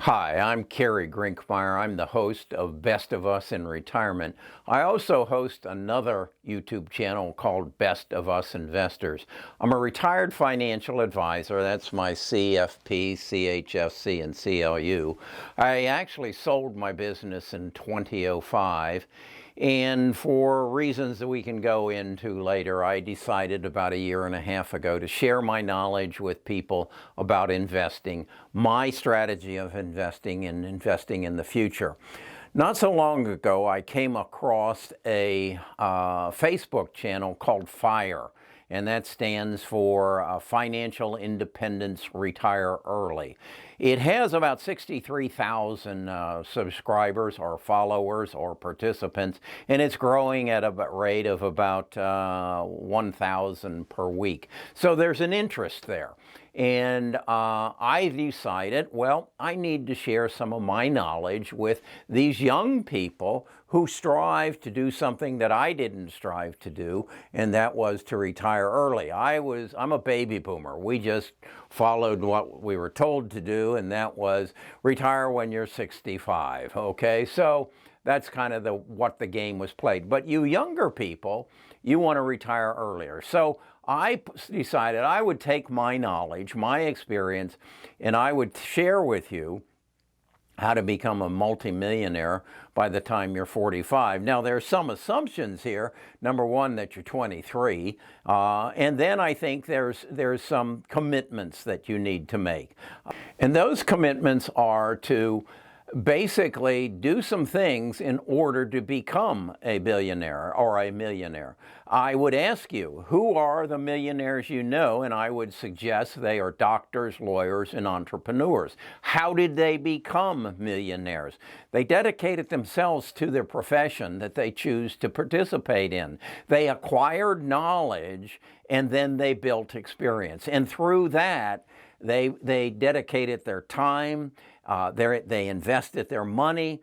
Hi, I'm Kerry Grinkmeyer. I'm the host of Best of Us in Retirement. I also host another YouTube channel called Best of Us Investors. I'm a retired financial advisor. That's my CFP, CHFC, and CLU. I actually sold my business in 2005. And for reasons that we can go into later, I decided about a year and a half ago to share my knowledge with people about investing, my strategy of investing and investing in the future. Not so long ago, I came across a Facebook channel called FIRE, and that stands for Financial Independence Retire Early. It has about 63,000 subscribers or followers or participants, and it's growing at a rate of about 1,000 per week. So there's an interest there. And I decided, well, I need to share some of my knowledge with these young people who strive to do something that I didn't strive to do, and that was to retire early. I'm a baby boomer. We just followed what we were told to do, and that was retire when you're 65, okay? So that's kind of what the game was played. But you younger people, you want to retire earlier. So I decided I would take my knowledge, my experience, and I would share with you how to become a multimillionaire by the time you're 45. Now, there's some assumptions here. Number one, that you're 23. And then I think there's some commitments that you need to make. And those commitments are to basically do some things in order to become a billionaire or a millionaire. I would ask you, who are the millionaires you know? And I would suggest they are doctors, lawyers, and entrepreneurs. How did they become millionaires? They dedicated themselves to their profession that they choose to participate in. They acquired knowledge, and then they built experience. And through that, they dedicated their time, they invested their money,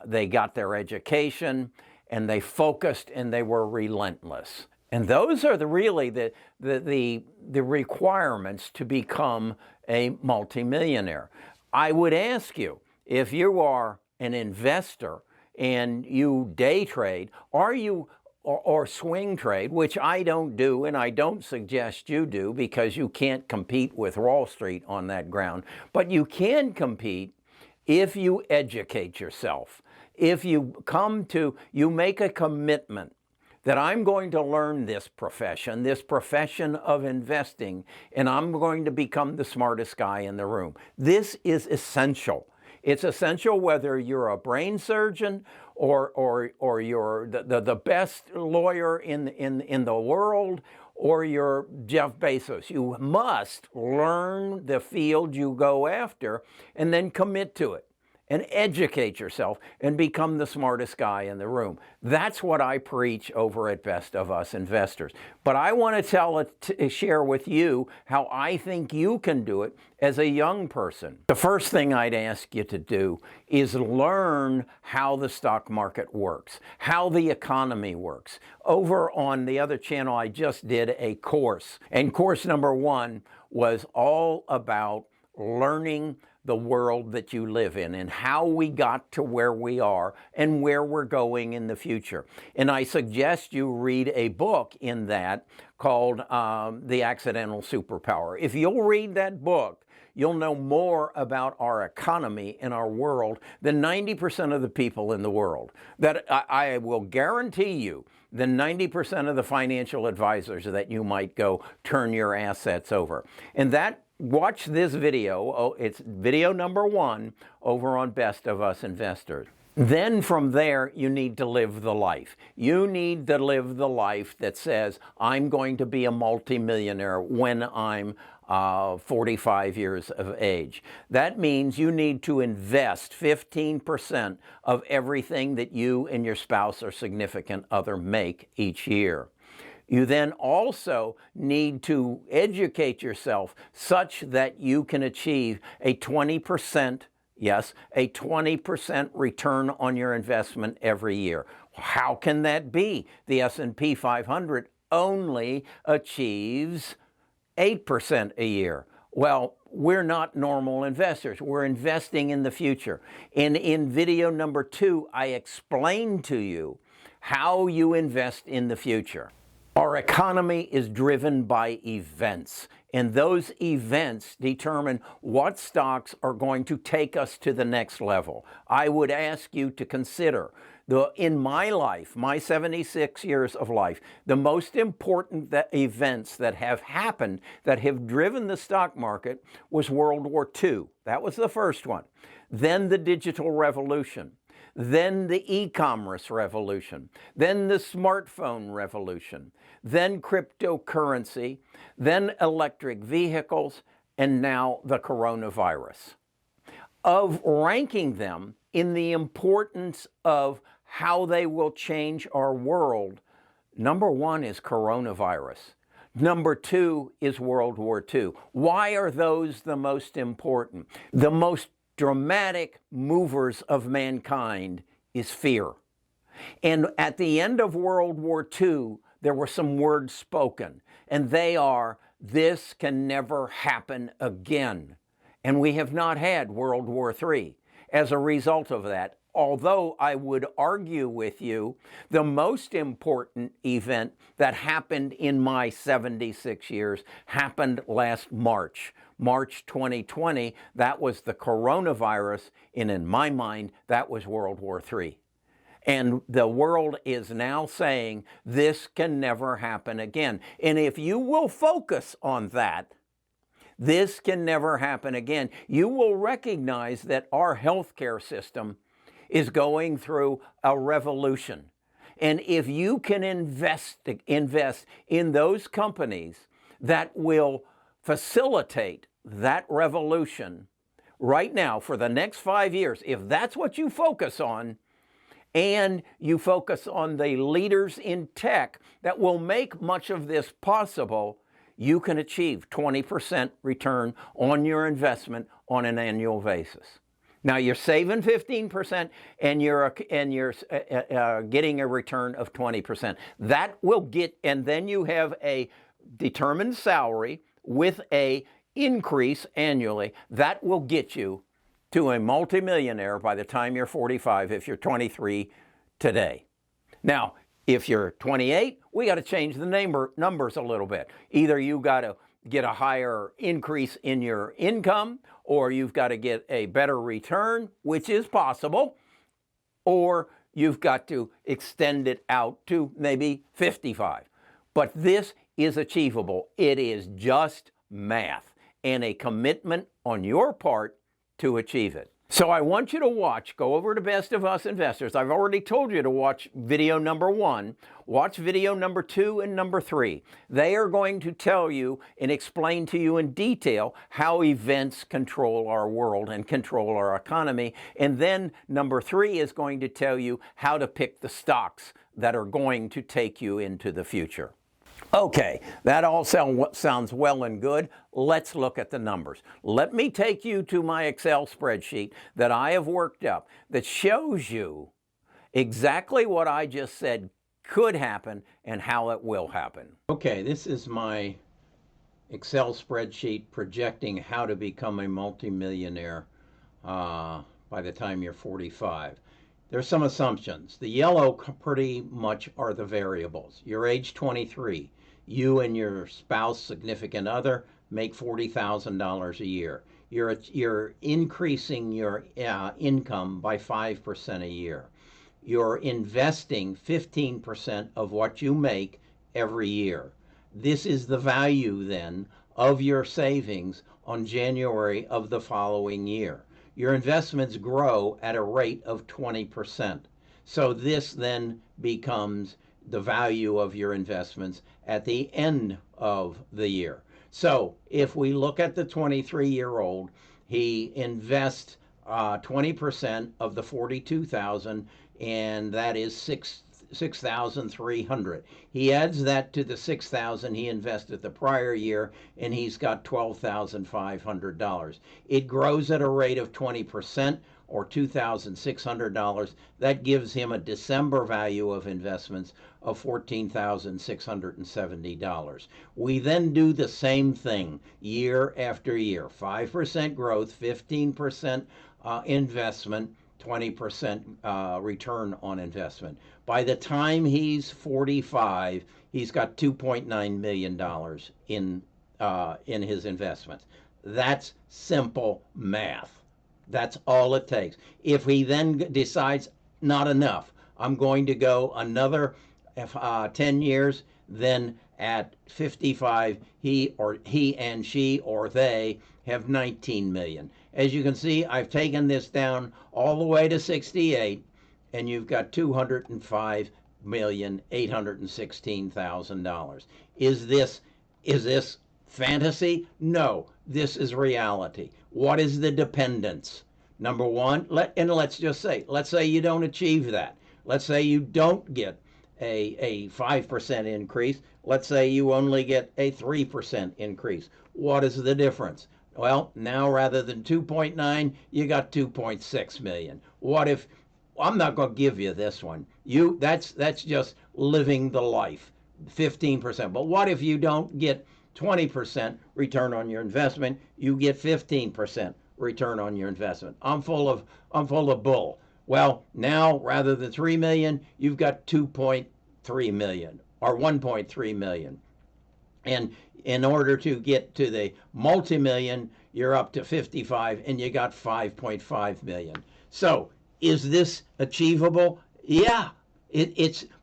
they got their education, and they focused, and they were relentless. And those are really the requirements to become a multimillionaire. I would ask you, if you are an investor and you day trade, or swing trade, which I don't do, and I don't suggest you do, because you can't compete with Wall Street on that ground. But you can compete if you educate yourself. If you make a commitment that I'm going to learn this profession of investing, and I'm going to become the smartest guy in the room. This is essential. It's essential whether you're a brain surgeon or you're the best lawyer in the world, or you're Jeff Bezos. You must learn the field you go after and then commit to it and educate yourself and become the smartest guy in the room. That's what I preach over at Best of Us Investors. But I want to share with you how I think you can do it as a young person. The first thing I'd ask you to do is learn how the stock market works, how the economy works. Over on the other channel, I just did a course, and course number 1 was all about learning the world that you live in and how we got to where we are and where we're going in the future. And I suggest you read a book in that called The Accidental Superpower. If you'll read that book, you'll know more about our economy and our world than 90% of the people in the world. That I will guarantee you, than 90% of the financial advisors that you might go turn your assets over. And watch this video. It's video number 1 over on Best of Us Investors. Then from there, you need to live the life. You need to live the life that says, I'm going to be a multimillionaire when I'm 45 years of age. That means you need to invest 15% of everything that you and your spouse or significant other make each year. You then also need to educate yourself such that you can achieve a 20%, yes, a 20% return on your investment every year. How can that be? The S&P 500 only achieves 8% a year. Well, we're not normal investors. We're investing in the future. And in video number 2, I explained to you how you invest in the future. Our economy is driven by events, and those events determine what stocks are going to take us to the next level. I would ask you to consider, in my life, my 76 years of life, the most important events that have happened that have driven the stock market was World War II. That was the first one. Then the digital revolution. Then the e-commerce revolution, then the smartphone revolution, then cryptocurrency, then electric vehicles, and now the coronavirus. Of ranking them in the importance of how they will change our world, number 1 is coronavirus. Number 2 is World War II. Why are those the most important? The most dramatic movers of mankind is fear. And at the end of World War II, there were some words spoken, and they are, "This can never happen again." And we have not had World War III as a result of that. Although I would argue with you, the most important event that happened in my 76 years happened last March 2020. That was the coronavirus, and in my mind, that was World War III. And the world is now saying this can never happen again. And if you will focus on that, this can never happen again, you will recognize that our healthcare system is going through a revolution. And if you can invest in those companies that will facilitate that revolution right now for the next 5 years, if that's what you focus on, and you focus on the leaders in tech that will make much of this possible, you can achieve 20% return on your investment on an annual basis. Now you're saving 15% and you're getting a return of 20%. That will get, and then you have a determined salary with a increase annually. That will get you to a multimillionaire by the time you're 45 if you're 23 today. Now, if you're 28, we got to change the numbers a little bit. Either you got to get a higher increase in your income, or you've got to get a better return, which is possible, or you've got to extend it out to maybe 55. But this is achievable. It is just math and a commitment on your part to achieve it. So I want you to go over to Best of Us Investors. I've already told you to watch video number 1. Watch video number 2 and number 3. They are going to tell you and explain to you in detail how events control our world and control our economy. And then number 3 is going to tell you how to pick the stocks that are going to take you into the future. Okay, that all sounds well and good. Let's look at the numbers. Let me take you to my Excel spreadsheet that I have worked up that shows you exactly what I just said could happen and how it will happen. Okay, this is my Excel spreadsheet projecting how to become a multimillionaire by the time you're 45. There's some assumptions. The yellow pretty much are the variables. You're age 23. You and your spouse, significant other, make $40,000 a year. You're increasing your income by 5% a year. You're investing 15% of what you make every year. This is the value then of your savings on January of the following year. Your investments grow at a rate of 20%. So this then becomes the value of your investments at the end of the year. So if we look at the 23-year-old, he invests 20% of the $42,000, and that is $6,300. He adds that to the $6,000 he invested the prior year, and he's got $12,500. It grows at a rate of 20%. or $2,600. That gives him a December value of investments of $14,670. We then do the same thing year after year. 5% growth, 15% investment, 20% return on investment. By the time he's 45, he's got $2.9 million in his investments. That's simple math. That's all it takes. If he then decides not enough, I'm going to go another 10 years, then at 55, he and she or they have 19 million. As you can see, I've taken this down all the way to 68, and you've got $205,816,000. Is this fantasy? No, this is reality. What is the dependence? Number one, let's say you don't achieve that. Let's say you don't get a 5% increase. Let's say you only get a 3% increase. What is the difference? Well, now rather than 2.9, you got 2.6 million. What if, I'm not going to give you this one. That's just living the life, 15%. But what if you don't get 20% return on your investment, you get 15% return on your investment? I'm full of bull. Well, now rather than 3 million, you've got 2.3 million or 1.3 million. And in order to get to the multi-million, you're up to 55 and you got 5.5 million. So is this achievable? Yeah,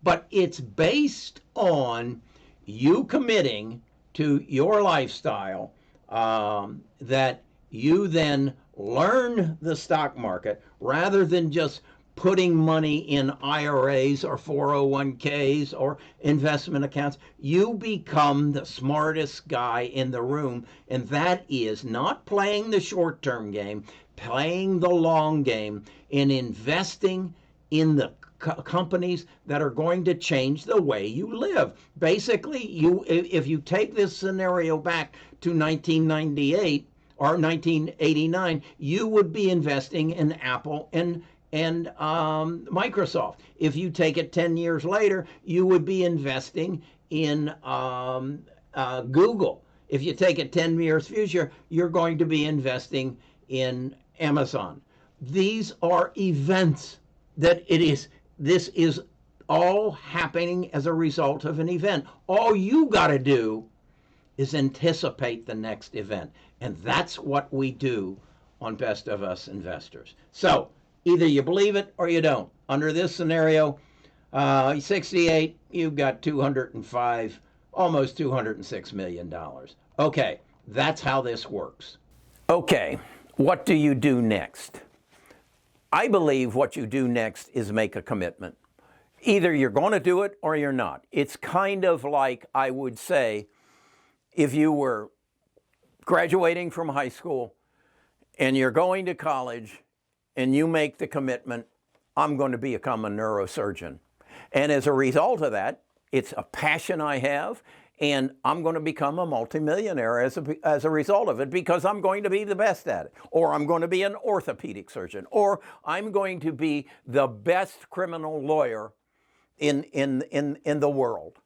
but it's based on you committing to your lifestyle, that you then learn the stock market rather than just putting money in IRAs or 401ks or investment accounts. You become the smartest guy in the room, and that is not playing the short-term game, playing the long game in investing in the companies that are going to change the way you live. Basically, if you take this scenario back to 1998 or 1989, you would be investing in Apple and Microsoft. If you take it 10 years later, you would be investing in Google. If you take it 10 years future, you're going to be investing in Amazon. These are events this is all happening as a result of an event. All you got to do is anticipate the next event. And that's what we do on Best of Us Investors. So either you believe it or you don't. Under this scenario, 68, you've got 205, almost $206 million. Okay, that's how this works. Okay, what do you do next? I believe what you do next is make a commitment. Either you're going to do it or you're not. It's kind of like, I would say, if you were graduating from high school and you're going to college and you make the commitment, I'm going to become a neurosurgeon. And as a result of that, it's a passion I have, and I'm going to become a multimillionaire as a result of it, because I'm going to be the best at it. Or I'm going to be an orthopedic surgeon. Or I'm going to be the best criminal lawyer in the world.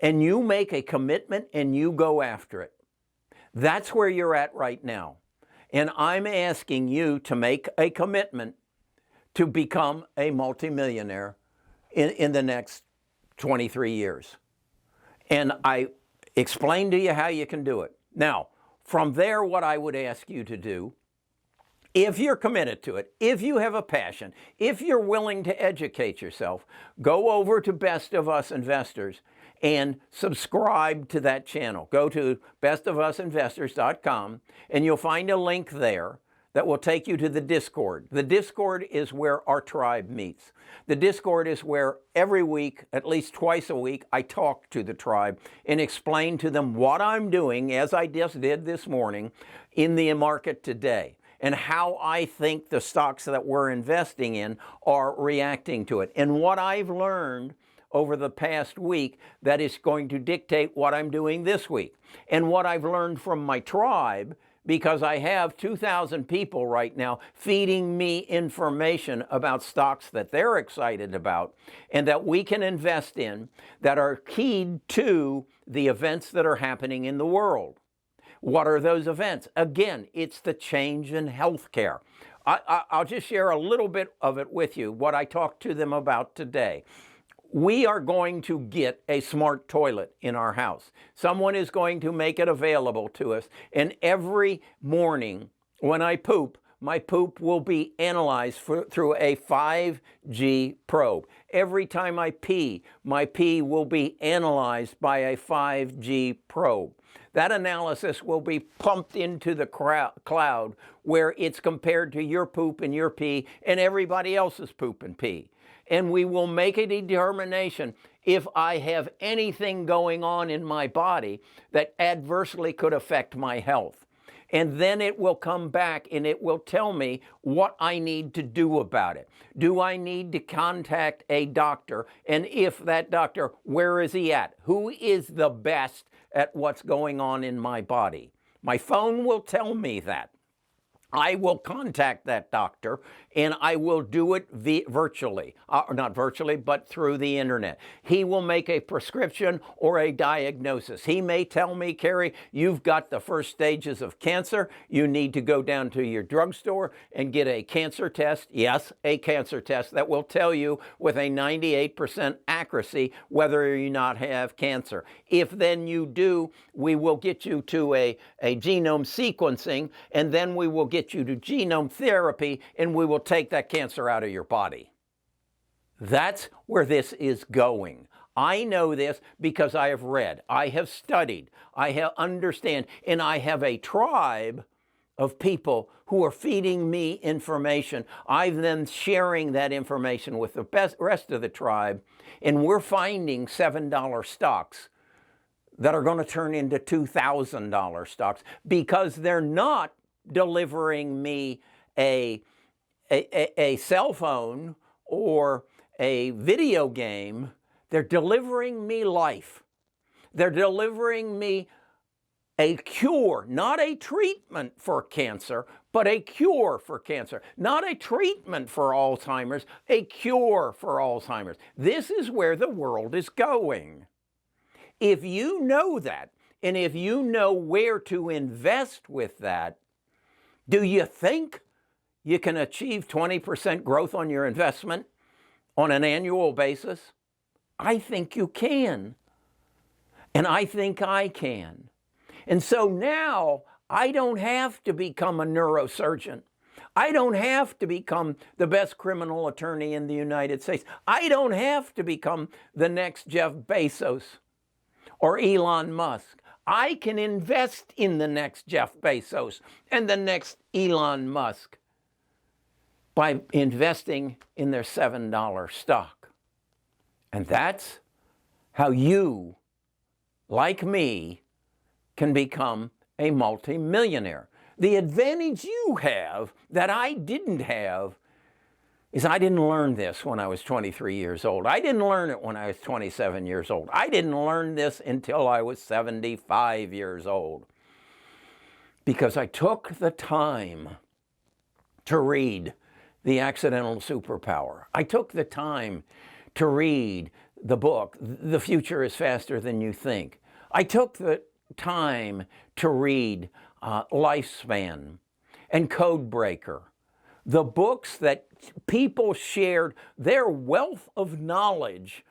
And you make a commitment and you go after it. That's where you're at right now. And I'm asking you to make a commitment to become a multimillionaire in the next 23 years. And I explained to you how you can do it. Now, from there, what I would ask you to do, if you're committed to it, if you have a passion, if you're willing to educate yourself, go over to Best of Us Investors and subscribe to that channel. Go to bestofusinvestors.com and you'll find a link there that will take you to the Discord. The Discord is where our tribe meets. The Discord is where every week, at least twice a week, I talk to the tribe and explain to them what I'm doing, as I just did this morning, in the market today, and how I think the stocks that we're investing in are reacting to it, and what I've learned over the past week that is going to dictate what I'm doing this week, and what I've learned from my tribe because I have 2,000 people right now feeding me information about stocks that they're excited about and that we can invest in that are keyed to the events that are happening in the world. What are those events? Again, it's the change in healthcare. I'll just share a little bit of it with you, what I talked to them about today. We are going to get a smart toilet in our house. Someone is going to make it available to us. And every morning when I poop, my poop will be analyzed through a 5G probe. Every time I pee, my pee will be analyzed by a 5G probe. That analysis will be pumped into the cloud where it's compared to your poop and your pee and everybody else's poop and pee. And we will make a determination if I have anything going on in my body that adversely could affect my health. And then it will come back and it will tell me what I need to do about it. Do I need to contact a doctor? And if that doctor, where is he at? Who is the best at what's going on in my body? My phone will tell me that. I will contact that doctor and I will do it virtually, not virtually, but through the internet. He will make a prescription or a diagnosis. He may tell me, Kerry, you've got the first stages of cancer. You need to go down to your drugstore and get a cancer test. Yes, a cancer test that will tell you with a 98% accuracy whether you not have cancer. If then you do, we will get you to a genome sequencing, and then we will get you to genome therapy, and we will take that cancer out of your body. That's where this is going. I know this because I have read, I have studied, I have understand, and I have a tribe of people who are feeding me information. I'm then sharing that information with the rest of the tribe, and we're finding $7 stocks that are going to turn into $2,000 stocks because they're not delivering me a cell phone or a video game. They're delivering me life. They're delivering me a cure, not a treatment for cancer, but a cure for cancer. Not a treatment for Alzheimer's, a cure for Alzheimer's. This is where the world is going. If you know that, and if you know where to invest with that, do you think you can achieve 20% growth on your investment on an annual basis? I think you can. And I think I can. And so now I don't have to become a neurosurgeon. I don't have to become the best criminal attorney in the United States. I don't have to become the next Jeff Bezos or Elon Musk. I can invest in the next Jeff Bezos and the next Elon Musk by investing in their $7 stock. And that's how you, like me, can become a multimillionaire. The advantage you have that I didn't have is I didn't learn this when I was 23 years old. I didn't learn it when I was 27 years old. I didn't learn this until I was 75 years old. Because I took the time to read The Accidental Superpower. I took the time to read the book, The Future is Faster Than You Think. I took the time to read Lifespan and Codebreaker. The books that people shared their wealth of knowledge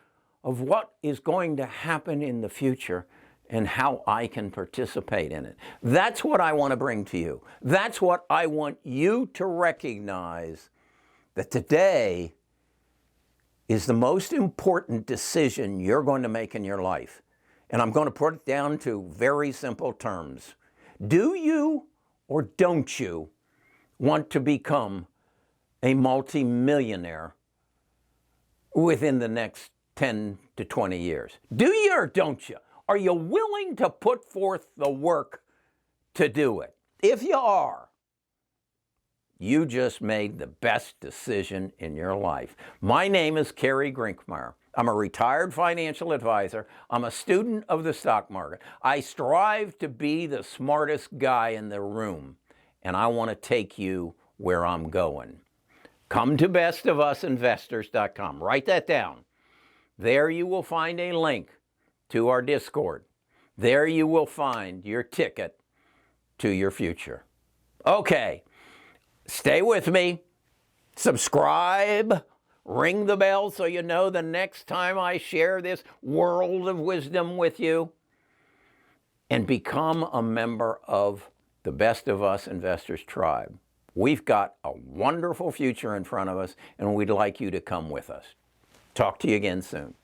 of what is going to happen in the future and how I can participate in it. That's what I want to bring to you. That's what I want you to recognize, that today is the most important decision you're going to make in your life. And I'm going to put it down to very simple terms. Do you or don't you want to become a multimillionaire within the next 10 to 20 years? Do you or don't you? Are you willing to put forth the work to do it? If you are, you just made the best decision in your life. My name is Kerry Grinkmeyer. I'm a retired financial advisor. I'm a student of the stock market. I strive to be the smartest guy in the room, and I want to take you where I'm going. Come to bestofusinvestors.com. Write that down. There you will find a link to our Discord. There you will find your ticket to your future. Okay, stay with me. Subscribe. Ring the bell so you know the next time I share this world of wisdom with you. And become a member of the Best of Us Investors tribe. We've got a wonderful future in front of us, and we'd like you to come with us. Talk to you again soon.